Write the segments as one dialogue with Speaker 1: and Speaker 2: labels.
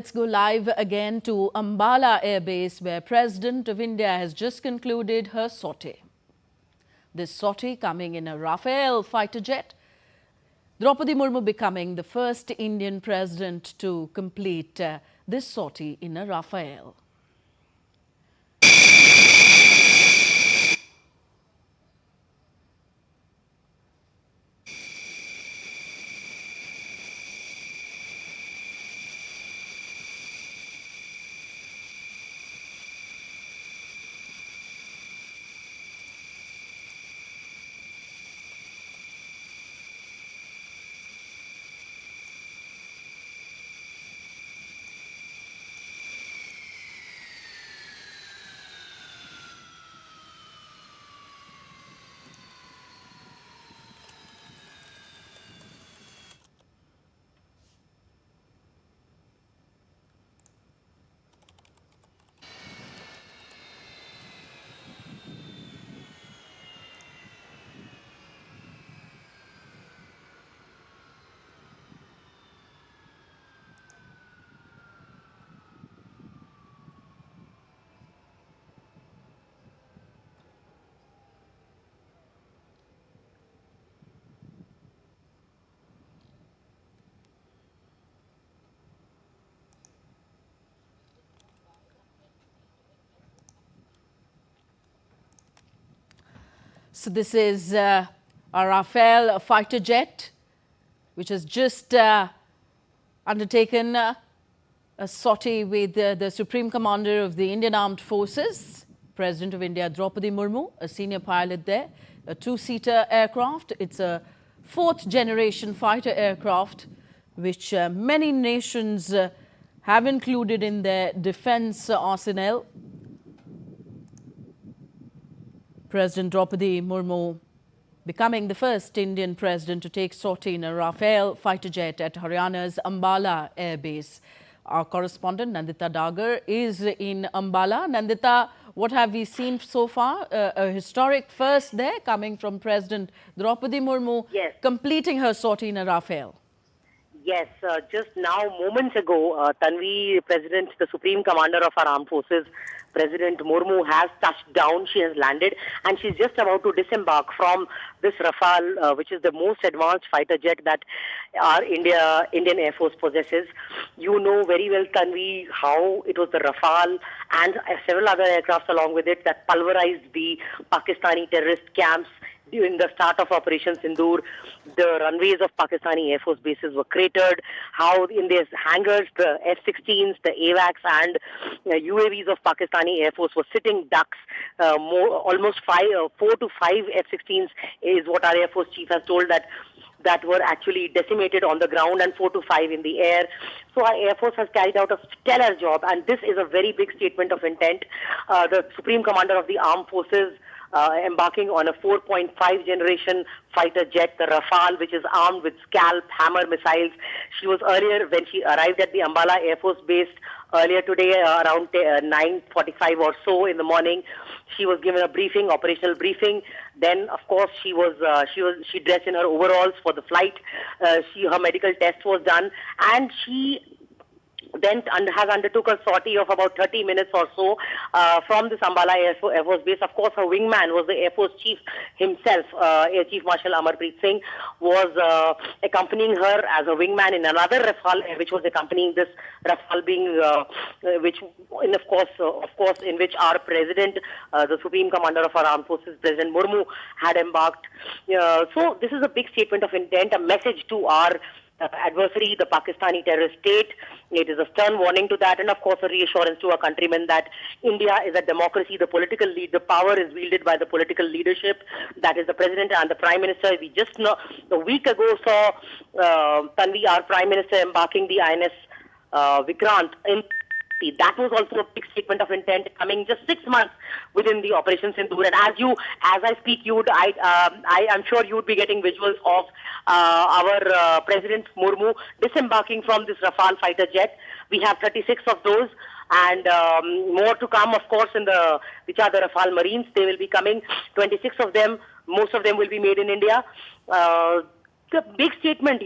Speaker 1: Let's go live again to Ambala Air Base, where President of India has just concluded her sortie. This sortie coming in a Rafale fighter jet. Droupadi Murmu becoming the first Indian president to complete this sortie in a Rafale. So this is a Rafale fighter jet, which has just undertaken a sortie with the Supreme Commander of the Indian Armed Forces, President of India Droupadi Murmu, a senior pilot there, a two-seater aircraft. It's a fourth-generation fighter aircraft, which many nations have included in their defense arsenal. President Droupadi Murmu becoming the first Indian president to take sortie in a Rafale fighter jet at Haryana's Ambala Air Base. Our correspondent Nandita Dagar is in Ambala. Nandita, what have we seen so far? A historic first there coming from President Droupadi Murmu,
Speaker 2: yes,
Speaker 1: completing her sortie in a Rafale.
Speaker 2: Yes, just now, moments ago, Tanvi, President, the Supreme Commander of our Armed Forces, President Murmu has touched down. She has landed and she's just about to disembark from this Rafale, which is the most advanced fighter jet that our Indian Air Force possesses. You know very well, Tanvi, how it was the Rafale and several other aircrafts along with it that pulverized the Pakistani terrorist camps. During the start of Operation Sindoor, the runways of Pakistani Air Force bases were cratered. How in these hangars, the F-16s, the AWACS and UAVs of Pakistani Air Force were sitting ducks. Almost 4 to 5 F-16s is what our Air Force Chief has told that were actually decimated on the ground and 4 to 5 in the air. So our Air Force has carried out a stellar job, and this is a very big statement of intent. The Supreme Commander of the Armed Forces embarking on a 4.5 generation fighter jet, the Rafale, which is armed with Scalp hammer missiles. She was earlier, when she arrived at the Ambala Air Force Base earlier today, around 9:45 or so in the morning, she was given a briefing, operational briefing. Then, of course, she dressed in her overalls for the flight. Her medical test was done, and she then has undertook a sortie of about 30 minutes or so from this Ambala Air Force Base. Of course, her wingman was the Air Force Chief himself, Air Chief Marshal Amarpreet Singh, was accompanying her as a wingman in another Rafale, which was accompanying this Rafale being, in which our President, the Supreme Commander of our Armed Forces, President Murmu, had embarked. So this is a big statement of intent, a message to our adversary, the Pakistani terrorist state. It is a stern warning to that, and of course a reassurance to our countrymen that India is a democracy. The power is wielded by the political leadership, that is the President and the Prime Minister. We just a week ago saw Tanvi, our Prime Minister, embarking the INS Vikrant in. That was also a big statement of intent, coming just 6 months within the Operation Sindoor. And as I speak, I'm sure you would be getting visuals of our President Murmu disembarking from this Rafale fighter jet. We have 36 of those, and more to come, of course, which are the Rafale Marines. They will be coming. 26 of them. Most of them will be made in India. The big statement,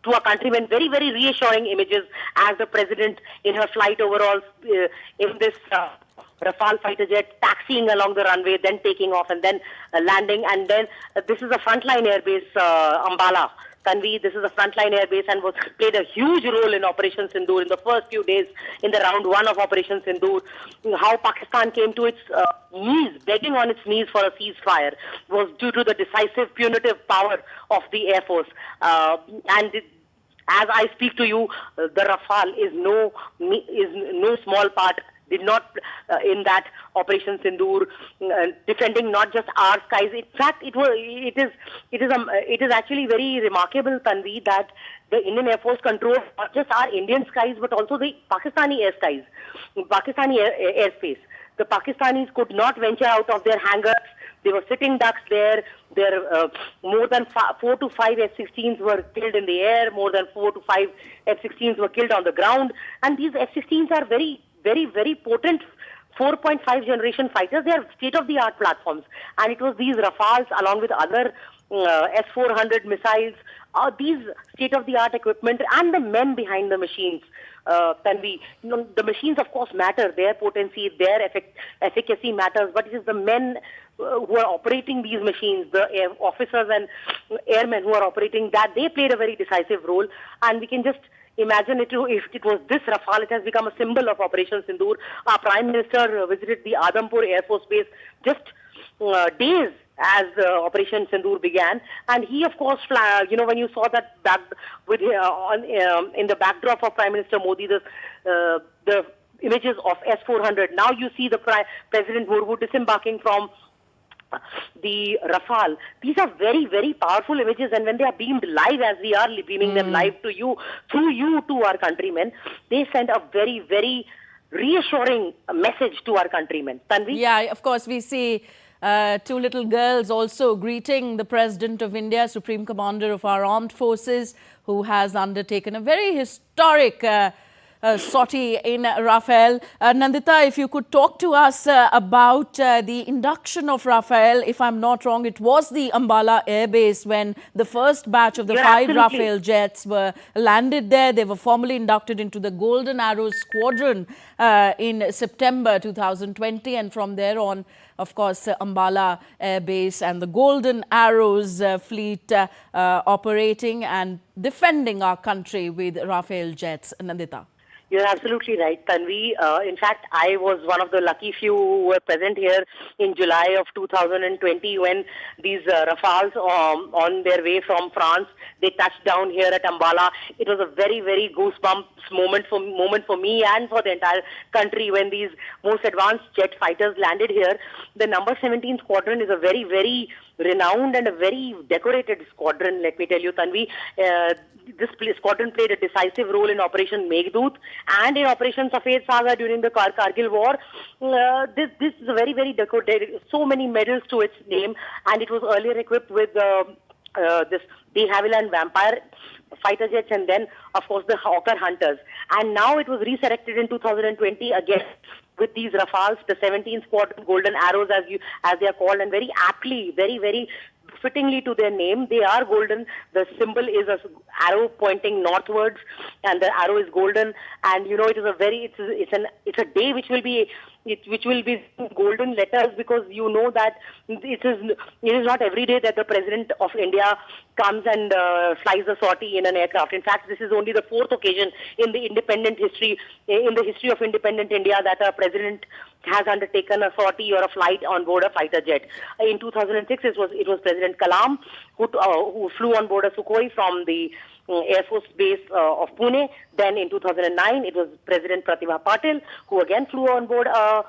Speaker 2: to our countrymen very, very reassuring images as the president in her flight overall in this Rafale fighter jet taxiing along the runway, then taking off and then landing. And then this is a frontline airbase, Ambala. Tanvi, this is a frontline airbase and played a huge role in Operation Sindoor in the first few days in the round one of Operation Sindoor. How Pakistan came to its knees, begging on its knees for a ceasefire, was due to the decisive punitive power of the Air Force. As I speak to you, the Rafale is no small part. Did not in that Operation Sindoor, defending not just our skies. In fact, it is actually very remarkable, Tanvi, that the Indian Air Force controls not just our Indian skies but also the Pakistani air skies, Pakistani airspace. The Pakistanis could not venture out of their hangars. They were sitting ducks there. More than 4 to 5 F-16s were killed in the air. More than 4 to 5 F-16s were killed on the ground. And these F-16s are very, very potent 4.5 generation fighters. They are state-of-the-art platforms. And it was these Rafales along with other S-400 missiles, these state-of-the-art equipment and the men behind the machines. Tanvi, the machines of course matter, their potency, their efficacy matters, but it is the men who are operating these machines, the officers and airmen who are operating that, they played a very decisive role. And we can just imagine it, if it was this Rafale, it has become a symbol of Operation Sindoor. Our Prime Minister visited the Adampur Air Force Base just days as Operation Sindoor began, and he, of course, when you saw that in the backdrop of Prime Minister Modi, the images of S-400. Now you see the President Murmu disembarking from the Rafale. These are very, very powerful images, and when they are beamed live, as we are beaming them live to you, through you to our countrymen, they send a very, very reassuring message to our countrymen. Tanvi?
Speaker 1: Yeah, of course, we see two little girls also greeting the President of India, Supreme Commander of our armed forces, who has undertaken a very historic sortie in Rafale. Nandita, if you could talk to us about the induction of Rafale. If I'm not wrong, it was the Ambala Air Base when the first batch of the 5 Rafale jets were landed there. They were formally inducted into the Golden Arrows Squadron in September 2020, and from there on, of course, Ambala Air Base and the Golden Arrows fleet operating and defending our country with Rafale jets. Nandita.
Speaker 2: You're absolutely right, Tanvi. In fact, I was one of the lucky few who were present here in July of 2020 when these Rafales on their way from France, they touched down here at Ambala. It was a very, very goosebumps moment for me and for the entire country when these most advanced jet fighters landed here. The number 17 squadron is a very, very renowned and a very decorated squadron, let me tell you, Tanvi. This squadron played a decisive role in Operation Meghdoot and in Operation Safed Sagar during the Kargil War. This is a very, very decorated, so many medals to its name, and it was earlier equipped with this De Havilland Vampire fighter jets and then, of course, the Hawker Hunters. And now it was resurrected in 2020 again with these Rafales, the 17th Squadron Golden Arrows, as they are called, and very aptly, very, very fittingly to their name, they are golden. The symbol is an arrow pointing northwards, and the arrow is golden. And you know, it is a very, it's a day which will be golden letters, because you know that it is not every day that the President of India comes and flies a sortie in an aircraft. In fact, this is only the 4th occasion in the history of independent India that a president has undertaken a sortie or a flight on board a fighter jet. In 2006, it was President Kalam who flew on board a Sukhoi from the Air Force Base of Pune. Then in 2009, it was President Pratibha Patil who again flew on board a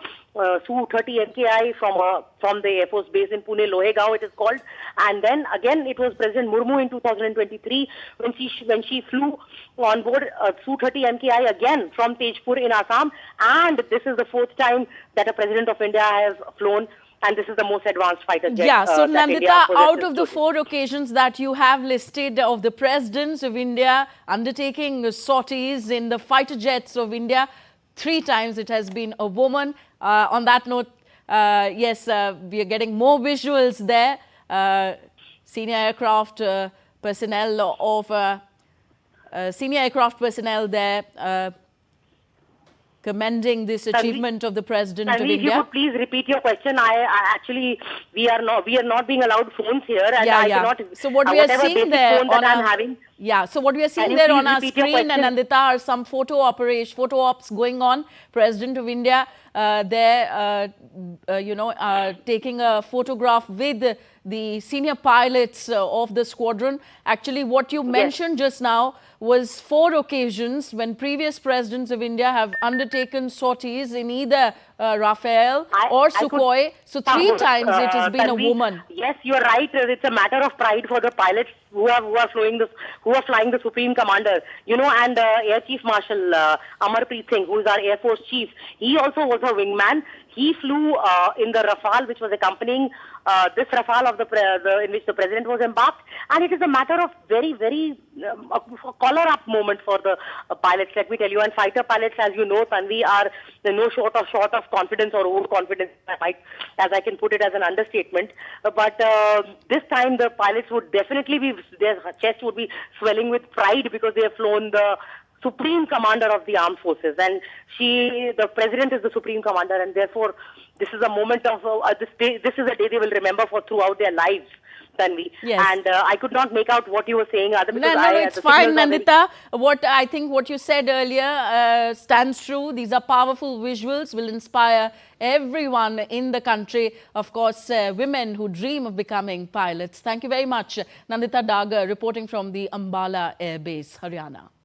Speaker 2: Su-30 MKI from the Air Force Base in Pune, Lohegaon it is called. And then again it was President Murmu in 2023 when she flew on board a Su-30 MKI again from Tejpur in Assam. And this is the 4th time that a President of India has flown. And this is the most advanced fighter jet.
Speaker 1: Yeah, so Nandita, out of the 4 occasions that you have listed of the presidents of India undertaking sorties in the fighter jets of India, 3 times it has been a woman. On that note, yes, we are getting more visuals there. Senior aircraft personnel of senior aircraft personnel there commending this achievement of the President of India.
Speaker 2: If you could please repeat your question. I actually, we are not being allowed phones here, and I cannot.
Speaker 1: So what we are seeing there on
Speaker 2: I'm having.
Speaker 1: Yeah, so what we are seeing there on our screen, and Nandita, are some photo ops going on. President of India taking a photograph with the senior pilots of the squadron. Actually, what you mentioned just now was 4 occasions when previous presidents of India have undertaken sorties in either Rafale or Sukhoi. So 3 times it has been a woman.
Speaker 2: Yes, you're right. It's a matter of pride for the pilots who are flying the Supreme Commander. You know, and Air Chief Marshal Amarpreet Singh, who is our Air Force Chief, he also was a wingman. He flew in the Rafale, which was accompanying this Rafale in which the President was embarked. And it is a matter of very, very collar-up moment for the pilots, let me tell you. And fighter pilots, as you know, Tanvi, are no short of confidence or overconfidence, as I can put it as an understatement. But this time the pilots would definitely be, their chest would be swelling with pride because they have flown the Supreme Commander of the Armed Forces, and the President is the Supreme Commander, and therefore this is a moment of this is a day they will remember for throughout their lives, Tanvi.
Speaker 1: Yes.
Speaker 2: And I could not make out what you were saying.
Speaker 1: No, it's fine, Nandita. What you said earlier stands true. These are powerful visuals, will inspire everyone in the country. Of course, women who dream of becoming pilots. Thank you very much, Nandita Daga, reporting from the Ambala Air Base, Haryana.